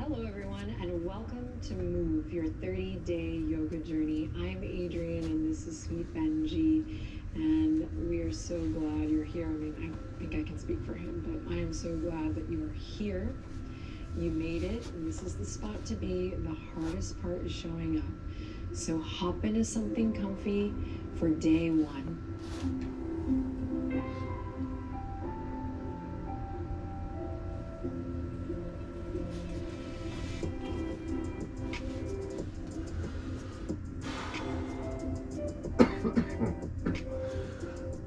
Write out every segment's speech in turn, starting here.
Hello, everyone, and welcome to Move, your 30-day yoga journey. I'm Adrienne, and this is Sweet Benji, and we are so glad you're here. I mean, I think I can speak for him, but I am so glad that you are here. You made it, and this is the spot to be. The hardest part is showing up. So hop into something comfy for day one.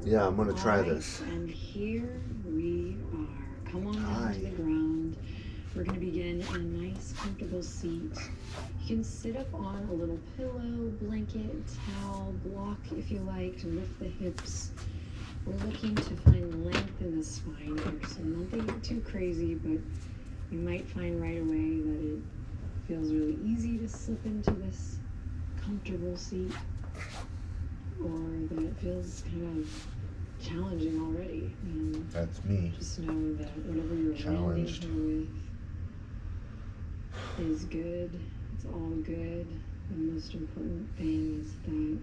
Yeah, I'm gonna try All right, this. and here we are. Come on down Hi. to the ground. We're going to begin in a nice, comfortable seat. You can sit up on a little pillow, blanket, towel, block if you like to lift the hips. We're looking to find length in the spine here, so nothing too crazy, but you might find right away that it feels really easy to slip into this comfortable seat, or that it feels kind of challenging already. And That's me. just know that whatever you're Challenged. landing here with is good. It's all good. The most important thing is that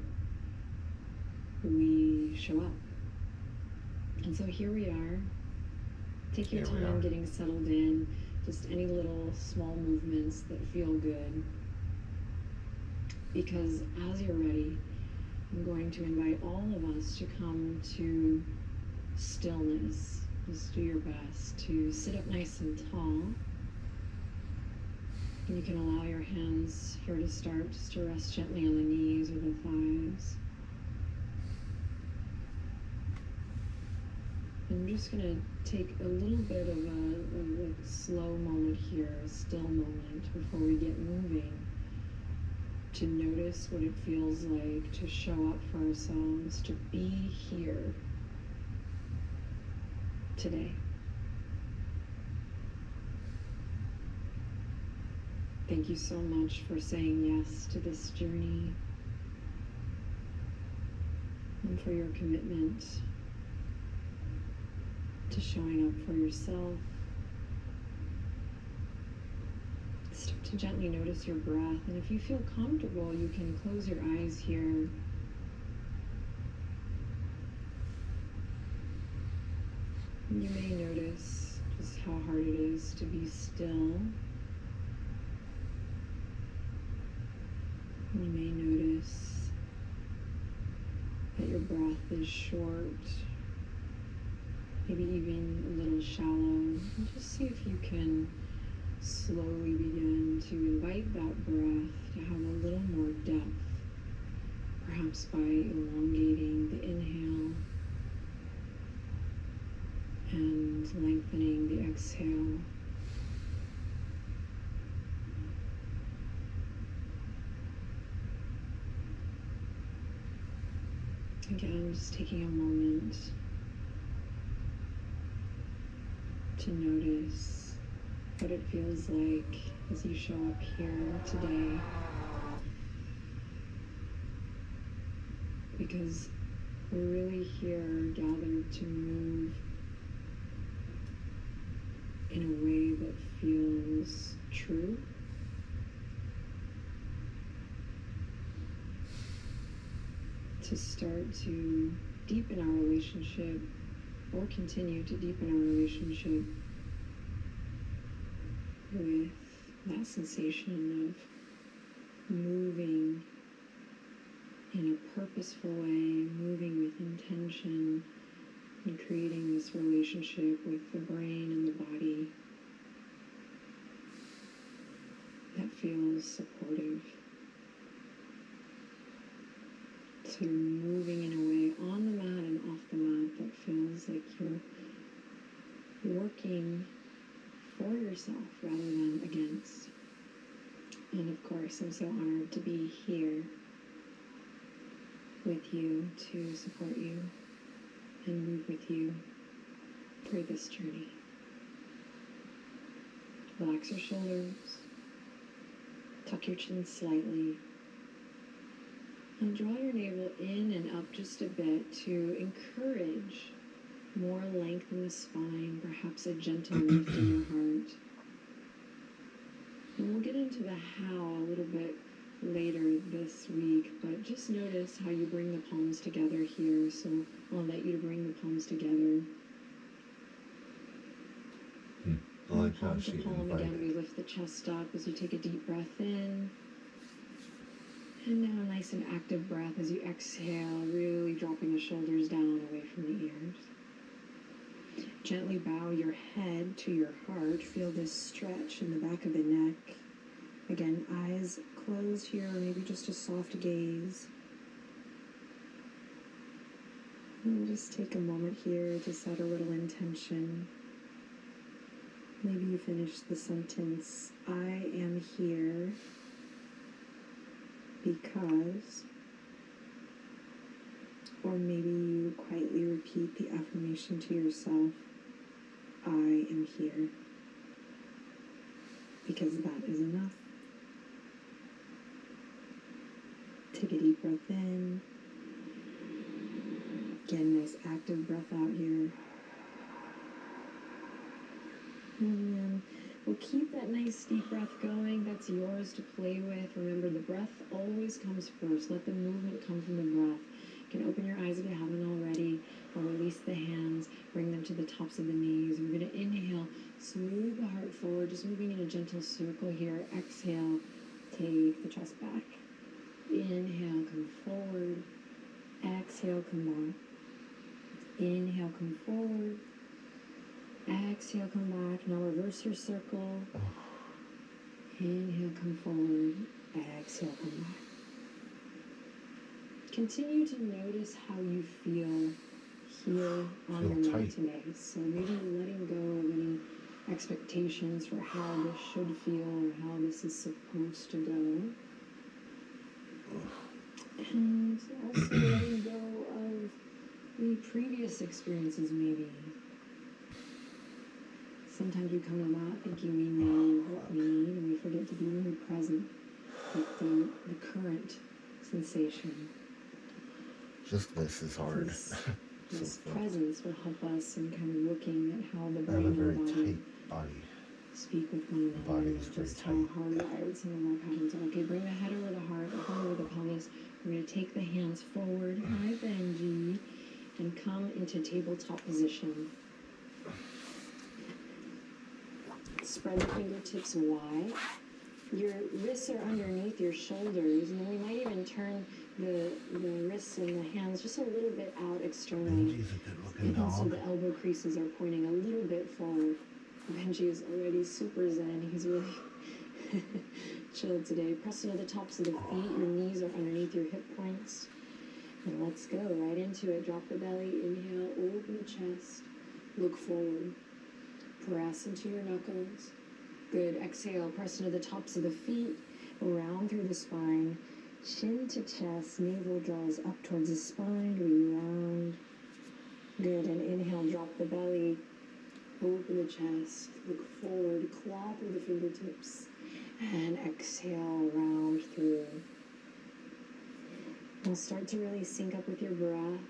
we show up. And so here we are. Take your time getting settled in. Just any little small movements that feel good. Because as you're ready, I'm going to invite all of us to come to stillness. Just do your best to sit up nice and tall. And you can allow your hands here to start just to rest gently on the knees or the thighs. I'm just going to take a little bit of a slow moment here, a still moment before we get moving, to notice what it feels like to show up for ourselves, to be here today. Thank you so much for saying yes to this journey and for your commitment to showing up for yourself. Start to gently notice your breath, and if you feel comfortable, you can close your eyes here. You may notice just how hard it is to be still. You may notice that your breath is short, maybe even a little shallow. And just see if you can slowly begin to invite that breath to have a little more depth, perhaps by elongating the inhale and lengthening the exhale. Again, just taking a moment to notice what it feels like as you show up here today. Because we're really here gathered to move in a way that feels true. To start to deepen our relationship, or continue to deepen our relationship with that sensation of moving in a purposeful way, moving with intention, and creating this relationship with the brain and the body that feels supportive. So you're moving in a way on the mat and off the mat that feels like you're working for yourself rather than against. And of course, I'm so honored to be here with you, to support you and move with you through this journey. Relax your shoulders, tuck your chin slightly, and draw your navel in and up just a bit to encourage more length in the spine, perhaps a gentle lift in your heart. And we'll get into the how a little bit later this week, but just notice how you bring the palms together here. So I'll let you to bring the palms together. Like palm she to palm invited. again, we lift the chest up as you take a deep breath in. And now a nice and active breath as you exhale, really dropping the shoulders down away from the ears. Gently bow your head to your heart. Feel this stretch in the back of the neck. Again, eyes closed here, or maybe just a soft gaze. And just take a moment here to set a little intention. Maybe you finish the sentence, I am here because, or maybe you quietly repeat the affirmation to yourself, I am here, because that is enough. Take a deep breath in. Again, nice active breath out here. And then we'll keep that nice deep breath going. That's yours to play with. Remember, the breath always comes first. Let the movement come from the breath. You can open your eyes if you haven't already, or release the hands. Bring them to the tops of the knees. We're going to inhale, smooth the heart forward, just moving in a gentle circle here. Exhale, take the chest back. Inhale, come forward. Exhale, come back. Inhale, come forward. Exhale, come back. Now reverse your circle. Inhale, come forward. Exhale, come back. Continue to notice how you feel here on your mat today. So maybe letting go of any expectations for how this should feel or how this is supposed to go. And also letting go of the previous experiences maybe. Sometimes we come to the mat thinking we know what we need, and we forget to be really present with the current sensation. Just this is hard. This presence will help us in kind of looking at how the I have a brain very and tight body. speak with one another, Body is very just how tight. hardwired some of our patterns are. Okay, bring the head over the heart, the heart over the pelvis. We're going to take the hands forward, high Benji, and come into tabletop position. Spread the fingertips wide. Your wrists are underneath your shoulders, and then we might even turn the wrists and the hands just a little bit out externally. Benji's a good looking And so dog. the elbow creases are pointing a little bit forward. Benji is already super zen. He's really chill today. Press into the tops of the feet. Your knees are underneath your hip points. And let's go right into it. Drop the belly. Inhale. Open the chest. Look forward. Press into your knuckles. Good. Exhale. Press into the tops of the feet. Round through the spine. Chin to chest. Navel draws up towards the spine. We round. Good. And inhale. Drop the belly. Open the chest. Look forward. Claw through the fingertips. And exhale. Round through. Now start to really sync up with your breath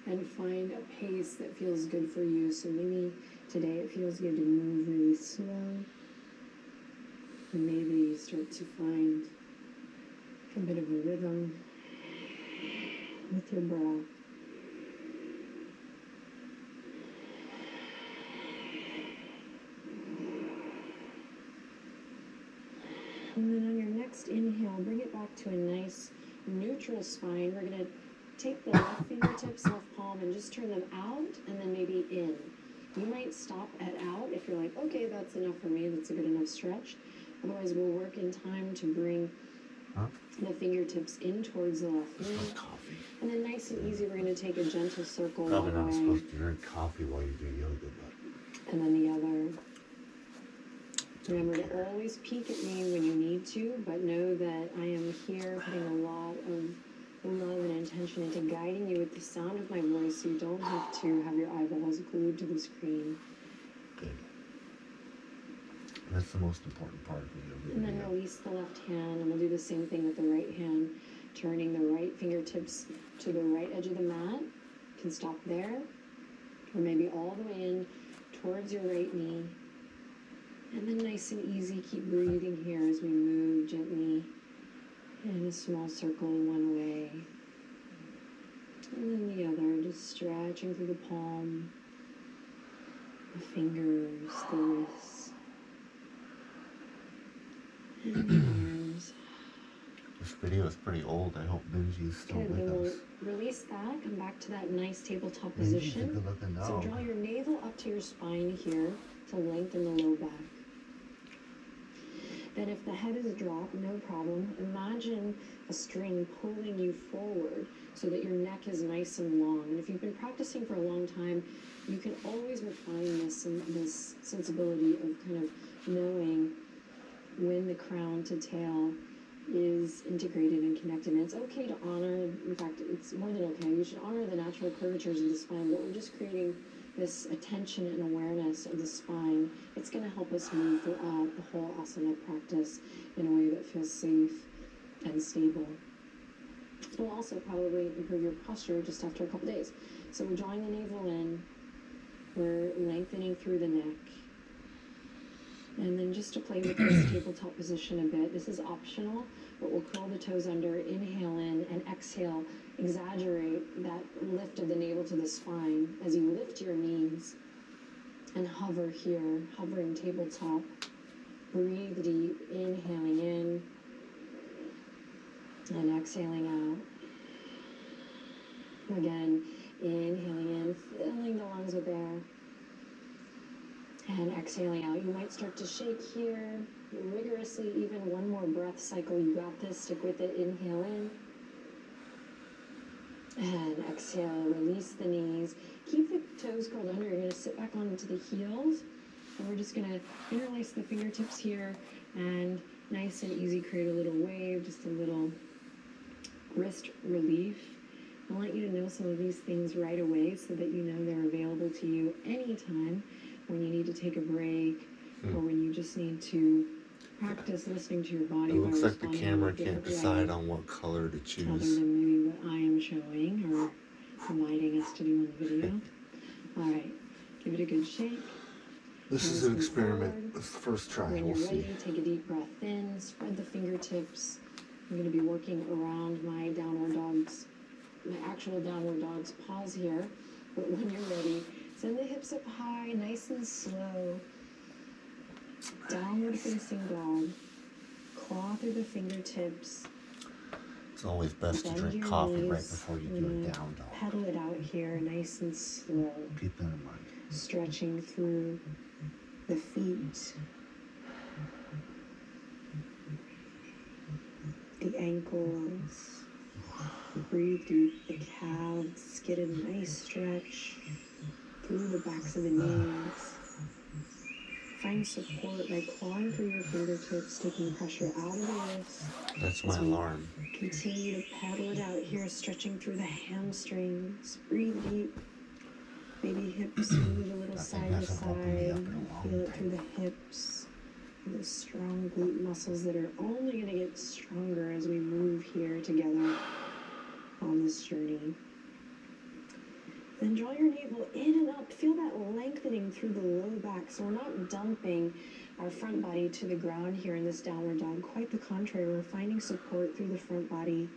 and find a pace that feels good for you. So maybe today it feels good to move really slow. And maybe you start to find a bit of a rhythm with your breath. And then on your next inhale, bring it back to a nice neutral spine. We're going to take the left fingertips, left palm, and just turn them out and then maybe in. You might stop at out if you're like, okay, that's enough for me. That's a good enough stretch. Otherwise, we'll work in time to bring the fingertips in towards the left knee. Coffee. And then nice and easy, we're going to take a gentle circle Probably one not way, supposed to drink coffee while you do yoga, but and then the other. Remember to always peek at me when you need to, but know that I am here putting a lot of love and intention into guiding you with the sound of my voice, so you don't have to have your eyeballs glued to the screen. good. That's the most important part of the yoga And then video. release the left hand, and we'll do the same thing with the right hand, turning the right fingertips to the right edge of the mat. You can stop there, or maybe all the way in towards your right knee. And then nice and easy, keep breathing here as we move gently in a small circle one way. And then the other, just stretching through the palm, the fingers, the wrists, and the arms. This video is pretty old. I hope Benji's still Good, then with we'll us. release that, come back to that nice tabletop Benji's a position. good looking So dog. draw your navel up to your spine here to lengthen the low back. Then if the head is dropped, no problem. Imagine a string pulling you forward so that your neck is nice and long. And if you've been practicing for a long time, you can always refine this sensibility of kind of knowing when the crown to tail is integrated and connected. And it's okay to honor, in fact, it's more than okay. You should honor the natural curvatures of the spine, but we're just creating this attention and awareness of the spine. It's going to help us move throughout the whole asana practice in a way that feels safe and stable. It will also probably improve your posture just after a couple days. So we're drawing the navel in, we're lengthening through the neck, and then just to play with this tabletop position a bit, this is optional, but we'll curl the toes under, inhale in, and exhale. Exaggerate that lift of the navel to the spine as you lift your knees and hover here, hovering tabletop. Breathe deep, inhaling in and exhaling out. Again, inhaling in, filling the lungs with air, and exhaling out. You might start to shake here rigorously, even one more breath cycle. You got this, stick with it. Inhale in. And exhale, release the knees. Keep the toes curled under. You're going to sit back onto the heels. And we're just going to interlace the fingertips here and nice and easy create a little wave, just a little wrist relief. I want you to know some of these things right away so that you know they're available to you anytime when you need to take a break or when you just need to practice listening to your body. It looks by like the responding camera in a can't different decide way on what color to other choose. than maybe what I am showing or inviting us to do on the video. All right, give it a good shake. This is an experiment. It's the first try. When We'll you're see. ready, take a deep breath in, spread the fingertips. I'm going to be working around my downward dog's, my actual downward dog's paws here. But when you're ready, send the hips up high, nice and slow. Downward facing dog. Claw through the fingertips. It's always best to Bend drink your coffee right knees. before you We're do a gonna down dog. pedal it out here, nice and slow. Keep that in mind. Stretching through the feet, the ankles. Breathe deep, the calves. Get a nice stretch through the backs of the knees. Find support by clawing through your fingertips, taking pressure out of the wrists. That's my As we alarm. Continue to pedal it out here, stretching through the hamstrings. Breathe deep. Maybe hips move a little That side thing to hasn't woken me side. up in a long Feel it through time. the hips. Those strong glute muscles that are only going to get stronger as we move here together on this journey. Then draw your navel in and up. Feel that lengthening through the low back. So we're not dumping our front body to the ground here in this downward dog. Quite the contrary. We're finding support through the front body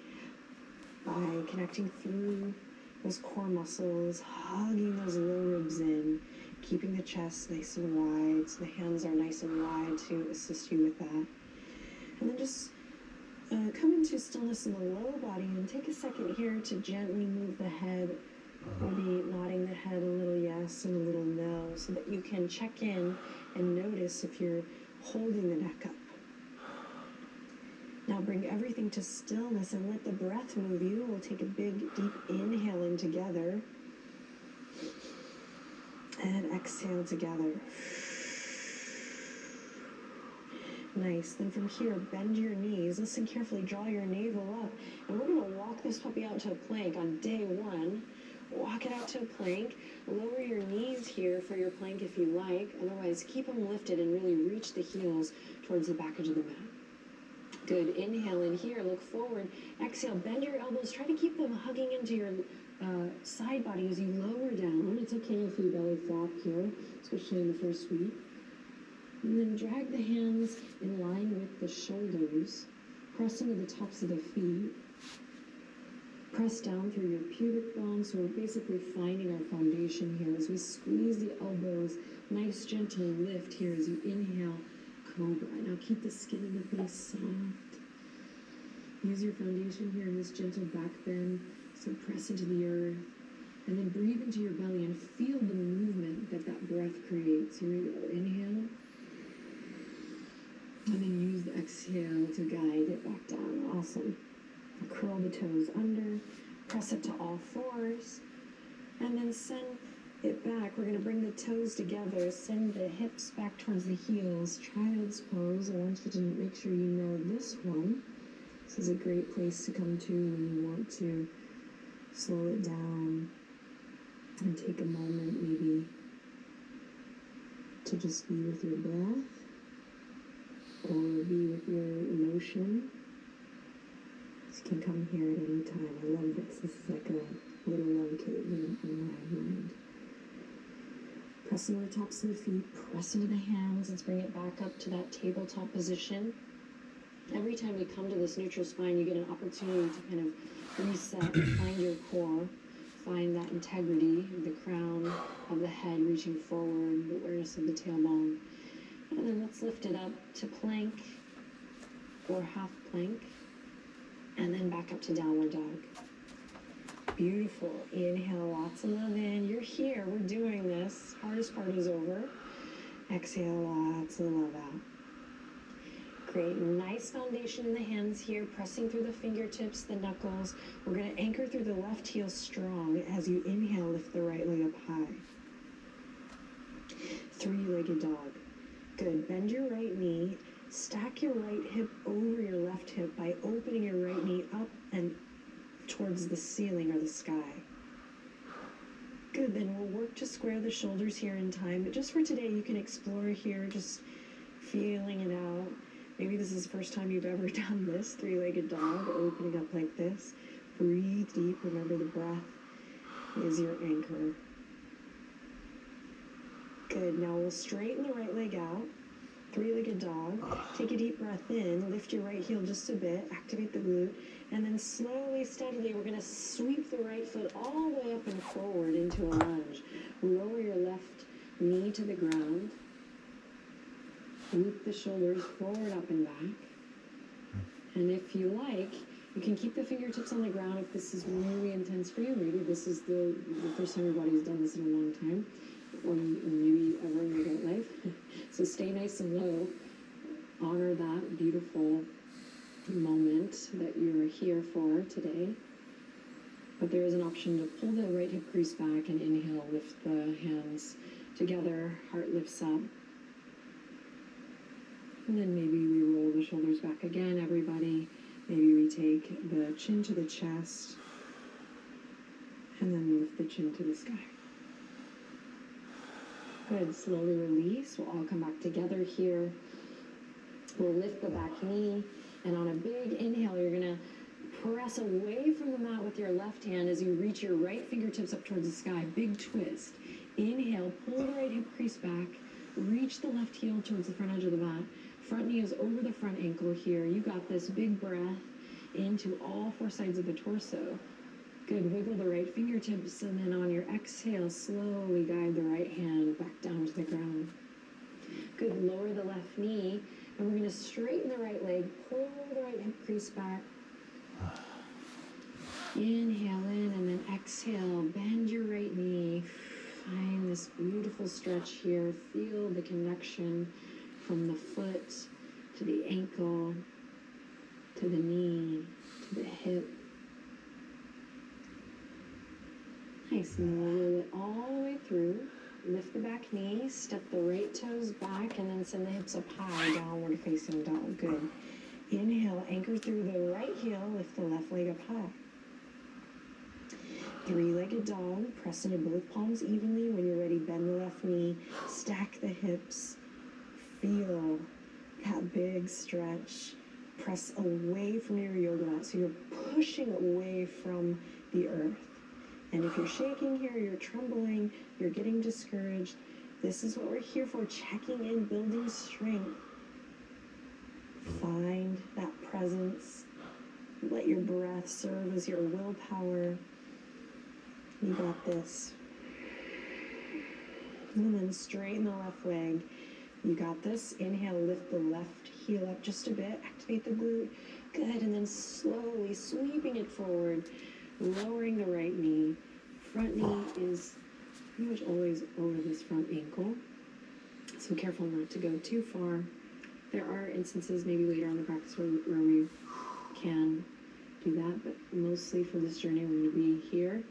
by connecting through those core muscles, hugging those low ribs in, keeping the chest nice and wide. So the hands are nice and wide to assist you with that. And then just come into stillness in the low body and take a second here to gently move the head. Maybe nodding the head a little yes and a little no so that you can check in and notice if you're holding the neck up. Now bring everything to stillness and let the breath move you. We'll take a big, deep inhale in together. And exhale together. Nice. Then from here, bend your knees. Listen carefully. Draw your navel up. And we're going to walk this puppy out to a plank on day one. Walk it out to a plank. Lower your knees here for your plank if you like. Otherwise, keep them lifted and really reach the heels towards the back edge of the mat. Good. Inhale in here. Look forward. Exhale. Bend your elbows. Try to keep them hugging into your side body as you lower down. It's okay if you belly flop here, especially in the first week. And then drag the hands in line with the shoulders. Press into the tops of the feet. Press down through your pubic bone. So we're basically finding our foundation here as we squeeze the elbows. Nice gentle lift here as you inhale, cobra. Now keep the skin of the face soft. Use your foundation here in this gentle back bend. So press into the earth. And then breathe into your belly and feel the movement that that breath creates. Here we go. Inhale. And then use the exhale to guide it back down. Awesome. Curl the toes under. Press it to all fours. And then send it back. We're going to bring the toes together. Send the hips back towards the heels. Child's pose. I want you to make sure you know this one. This is a great place to come to when you want to slow it down and take a moment maybe to just be with your breath or be with your emotion. You can come here at any time. I love this. This is like a little love cave in my mind. Press into the tops of the feet, press into the hands. Let's bring it back up to that tabletop position. Every time we come to this neutral spine, you get an opportunity to kind of reset, find your core, find that integrity, the crown of the head reaching forward, the awareness of the tailbone. And then let's lift it up to plank or half plank, and then back up to downward dog. Beautiful. Inhale, lots of love in. You're here. We're doing this. Hardest part is over. Exhale, lots of love out. Great. Nice foundation in the hands here, pressing through the fingertips, the knuckles. We're going to anchor through the left heel strong. As you inhale, lift the right leg up high. Three-legged dog. Good. Bend your right knee. Stack your right hip over your left hip by opening your right knee up and towards the ceiling or the sky. Good. Then we'll work to square the shoulders here in time. But just for today, you can explore here, just feeling it out. Maybe this is the first time you've ever done this, three-legged dog, opening up like this. Breathe deep. Remember the breath is your anchor. Good. Now we'll straighten the right leg out. Three-legged dog. Take a deep breath in. Lift your right heel just a bit. Activate the glute. And then slowly, steadily, we're going to sweep the right foot all the way up and forward into a lunge. Lower your left knee to the ground. Loop the shoulders forward, up, and back. And if you like, you can keep the fingertips on the ground if this is really intense for you. Maybe this is the first time your body's done this in a long time, or maybe ever in your adult life. So stay nice and low. Honor that beautiful moment that you're here for today. But there is an option to pull the right hip crease back and inhale, lift the hands together, heart lifts up. And then maybe we roll the shoulders back again, everybody. Maybe we take the chin to the chest and then lift the chin to the sky. Good. Slowly release. We'll all come back together here. We'll lift the back knee, and on a big inhale, you're going to press away from the mat with your left hand as you reach your right fingertips up towards the sky. Big twist. Inhale, pull the right hip crease back, reach the left heel towards the front edge of the mat. Front knee is over the front ankle here. You got this. Big breath into all four sides of the torso. Good. Wiggle the right fingertips, and then on your exhale, slowly guide the right hand back down to the ground. Good. Lower the left knee, and we're going to straighten the right leg. Pull the right hip crease back. Inhale in, and then exhale. Bend your right knee. Find this beautiful stretch here. Feel the connection from the foot to the ankle, to the knee, to the hip. Nice. And then we'll roll it all the way through. Lift the back knee, step the right toes back, and then send the hips up high, downward facing dog. Good. Inhale, anchor through the right heel, lift the left leg up high. Three-legged dog, press into both palms evenly. When you're ready, bend the left knee, stack the hips. Feel that big stretch. Press away from your yoga mat, so you're pushing away from the earth. And if you're shaking here, you're trembling, you're getting discouraged, This is what we're here for, checking in, building strength. Find that presence. Let your breath serve as your willpower. You got this. And then straighten the left leg. You got this. Inhale, lift the left heel up just a bit. Activate the glute. Good. And then slowly sweeping it forward, lowering the right knee. Front knee is pretty much always over this front ankle. So careful not to go too far. There are instances maybe later on in the practice where we can do that, but mostly for this journey we're going to be here.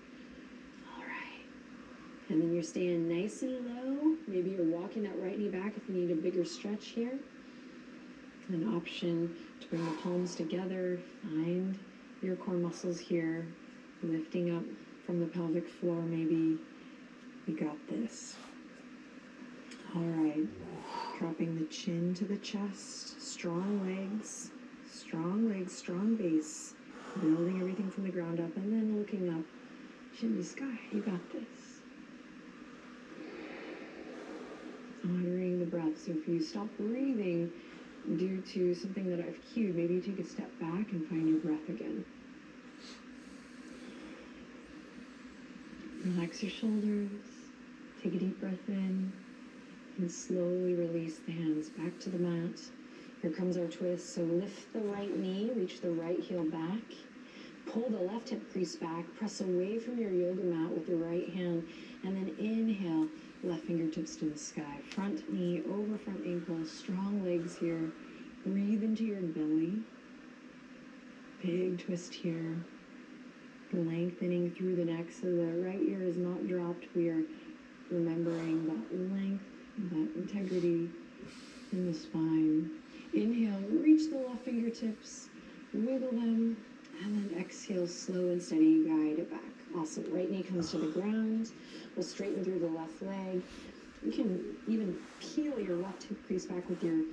All right. And then you're staying nice and low. Maybe you're walking that right knee back if you need a bigger stretch here. An option to bring the palms together. Find your core muscles here. Lifting up from the pelvic floor maybe. You got this. All right. Dropping the chin to the chest. Strong legs, strong base. Building everything from the ground up and then looking up. Chin to sky. You got this. Honoring the breath. So if you stop breathing due to something that I've cued, maybe you take a step back and find your breath again. Relax your shoulders. Take a deep breath in. And slowly release the hands back to the mat. Here comes our twist. So lift the right knee, reach the right heel back. Pull the left hip crease back. Press away from your yoga mat with your right hand. And then inhale, left fingertips to the sky. Front knee over front ankle. Strong legs here. Breathe into your belly. Big twist here. Lengthening through the neck so the right ear is not dropped. We are remembering that length, that integrity in the spine. Inhale, reach the left fingertips, wiggle them, and then exhale, slow and steady, guide it back. Awesome. Right knee comes to the ground. We'll straighten through the left leg. You can even peel your left hip crease back with your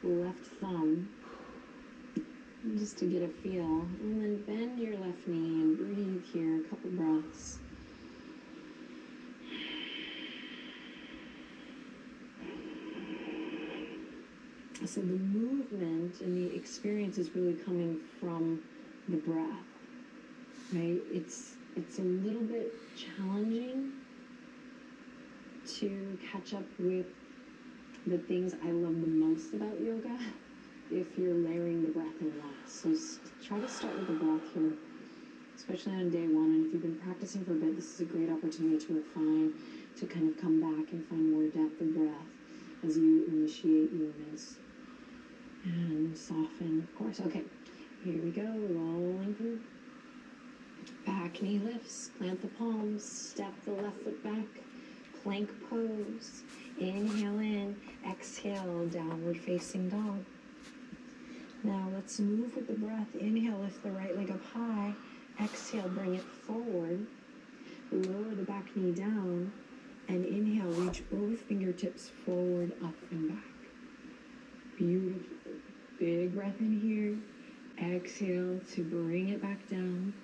left thumb, just to get a feel. And then bend your left knee and breathe here, a couple breaths. So the movement and the experience is really coming from the breath, right? It's a little bit challenging to catch up with the things I love the most about yoga if you're layering the breath in last. So try to start with the breath here, especially on day one. And if you've been practicing for a bit, this is a great opportunity to refine, to kind of come back and find more depth of breath as you initiate movements. And soften, of course. Okay, here we go. Rolling through. Back knee lifts. Plant the palms. Step the left foot back. Plank pose. Inhale in. Exhale, downward facing dog. Now let's move with the breath. Inhale, lift the right leg up high. Exhale, bring it forward. Lower the back knee down. And inhale, reach both fingertips forward, up and back. Beautiful. Big breath in here. Exhale to bring it back down.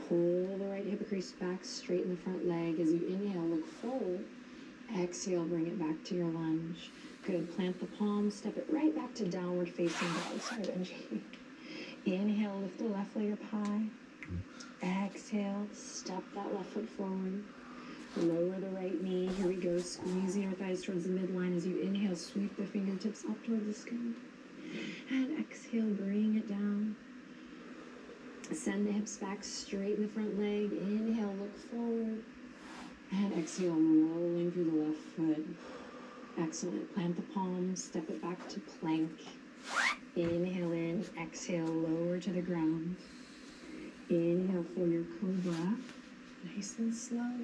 Pull the right hip crease back, straighten the front leg. As you inhale, look forward. Exhale, bring it back to your lunge. Good. Plant the palms, step it right back to downward facing dog. Sorry, Benji. Inhale, lift the left leg up high. Exhale, step that left foot forward. Lower the right knee. Here we go. Squeezing your thighs towards the midline. As you inhale, sweep the fingertips up towards the sky. And exhale, bring it down. Send the hips back, straighten the front leg. Inhale, look forward. And exhale, rolling through the left foot. Excellent. Plant the palms, step it back to plank. Inhale in, exhale, lower to the ground. Inhale for your cobra. Nice and slow.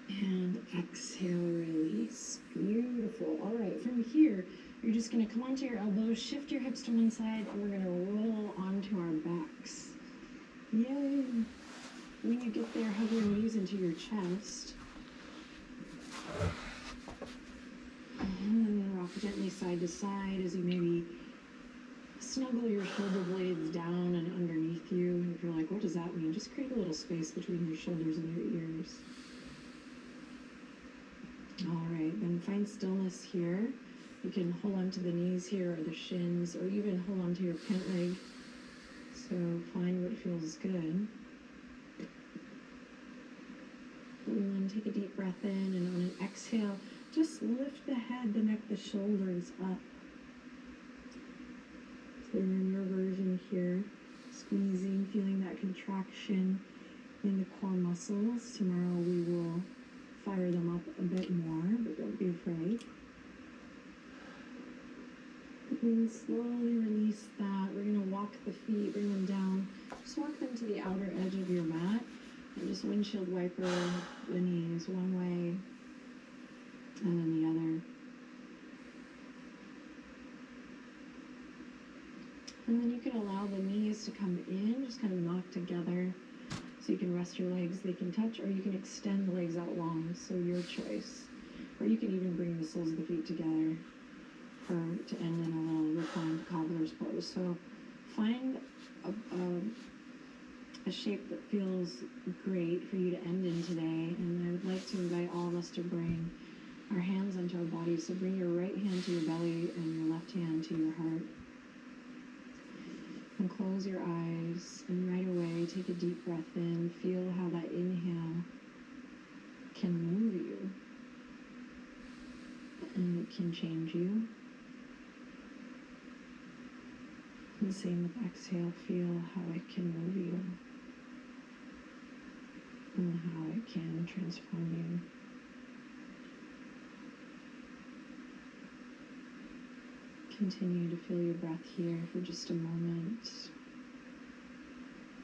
And exhale, release. Beautiful. All right, from here, you're just going to come onto your elbows, shift your hips to one side, and we're going to roll onto our backs. Yay. When you get there, hug your knees into your chest. And then rock gently side to side as you maybe snuggle your shoulder blades down and underneath you. And if you're like, what does that mean? Just create a little space between your shoulders and your ears. All right, then Find stillness here. You can hold on to the knees here or the shins, or even hold on to your pant leg. So find what feels good. And then take a deep breath in, and on an exhale, just lift the head, the neck, the shoulders up. So you're in your version here, squeezing, feeling that contraction in the core muscles. Tomorrow we will fire them up a bit more, but don't be afraid. And then slowly release that. We're going to walk the feet, bring them down. Just walk them to the outer edge of your mat. And just windshield wiper the knees one way and then the other. And then you can allow the knees to come in, just kind of knock together. So you can rest your legs, they can touch, or you can extend the legs out long, so your choice. Or you can even bring the soles of the feet together to end in a little reclined cobbler's pose. So find a shape that feels great for you to end in today. And I would like to invite all of us to bring our hands onto our bodies. So bring your right hand to your belly and your left hand to your heart. And close your eyes, and right away take a deep breath in. Feel how that inhale can move you, and it can change you. And same with exhale, feel how it can move you and how it can transform you. Continue to feel your breath here for just a moment.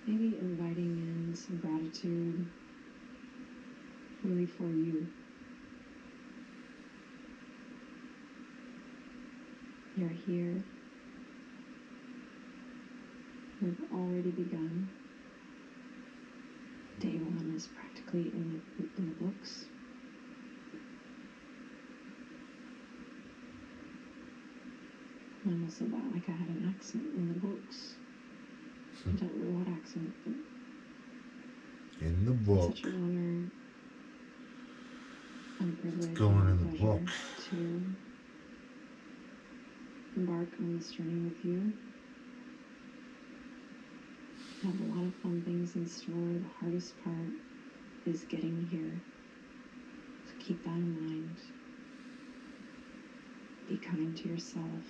Maybe inviting in some gratitude really for you. You're here. We've already begun. Day one is practically in the books. I almost said that like I had an accent in the books. I don't know what accent, but In the book. such an honor and a privilege Going and in a the pleasure book. to embark on this journey with you. I have a lot of fun things in store. The hardest part is getting here. So keep that in mind. Be kind to yourself.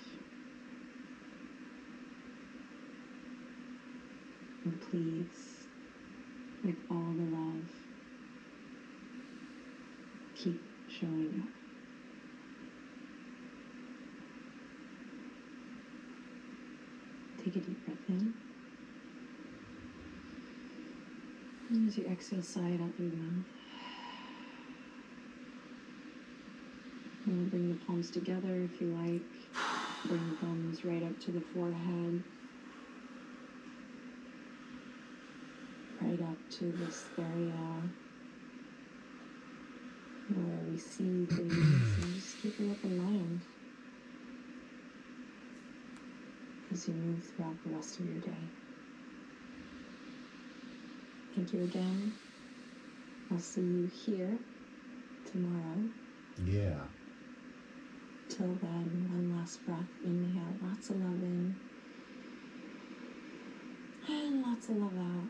And please, with all the love, keep showing up. Take a deep breath in. And as you exhale, sigh it out through the mouth. And we'll bring the palms together if you like. Bring the thumbs right up to the forehead. Right up to this area where we see things, and just keep an open mind as you move throughout the rest of your day. Thank you again. I'll see you here tomorrow. Yeah. Till then, one last breath. Inhale, lots of love in. And lots of love out.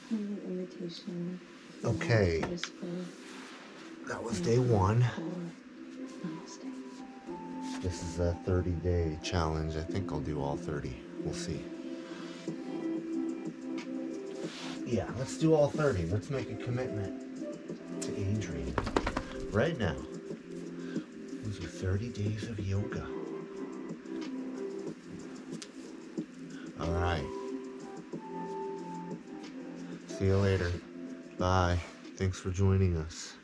And the invitation. Okay. That was day one. Namaste. This is a 30-day challenge. I think I'll do all 30. We'll see. Yeah, let's do all 30. Let's make a commitment to Adrian right now. We'll do 30 days of yoga. All right. See you later. Bye. Thanks for joining us.